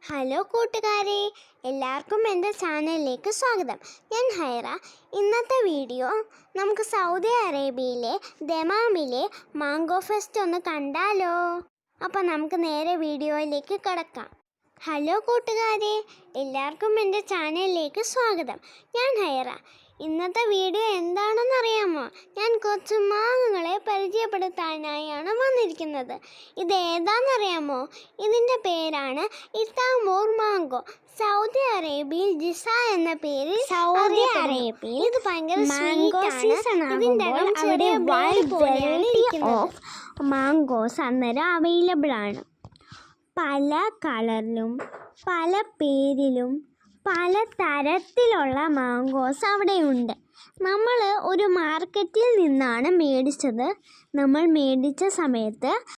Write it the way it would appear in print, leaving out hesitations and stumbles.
Hello കൂട്ടുകാരെ, എല്ലാവർക്കും എൻ്റെ ചാനലിലേക്ക് സ്വാഗതം. ഞാൻ ഹൈറ. ഇന്നത്തെ വീഡിയോ നമുക്ക് സൗദി അറേബ്യയിലെ ദമാമിലെ മാംഗോ ഫെസ്റ്റ് ഒന്ന് കണ്ടാലോ? അപ്പോൾ നമുക്ക് നേരെ വീഡിയോയിലേക്ക് കടക്കാം. ഹലോ കൂട്ടുകാരെ, എല്ലാവർക്കും എൻ്റെ ചാനലിലേക്ക് സ്വാഗതം. ഞാൻ ഹൈറ. ഇന്നത്തെ വീഡിയോ എന്താണെന്നറിയാമോ? ഞാൻ കുറച്ച് മാങ്ങകളെ പരിചയപ്പെടുത്താനായാണ് വന്നിരിക്കുന്നത്. ഇത് ഏതാണെന്നറിയാമോ? ഇതിൻ്റെ പേരാണ് ഇത്താമൂർ മാംഗോ. സൗദി അറേബ്യയിൽ ജിസ എന്ന പേരിൽ സൗദി അറേബ്യയിൽ ഇത് ഭയങ്കര മാംഗോസ് അന്നേരം അവൈലബിൾ ആണ്. പല കളറിലും പല പേരിലും പല തരത്തിലുള്ള മാംഗോസ് അവിടെയുണ്ട്. നമ്മൾ ഒരു മാർക്കറ്റിൽ നിന്നാണ് മേടിച്ചത്. നമ്മൾ മേടിച്ച സമയത്ത്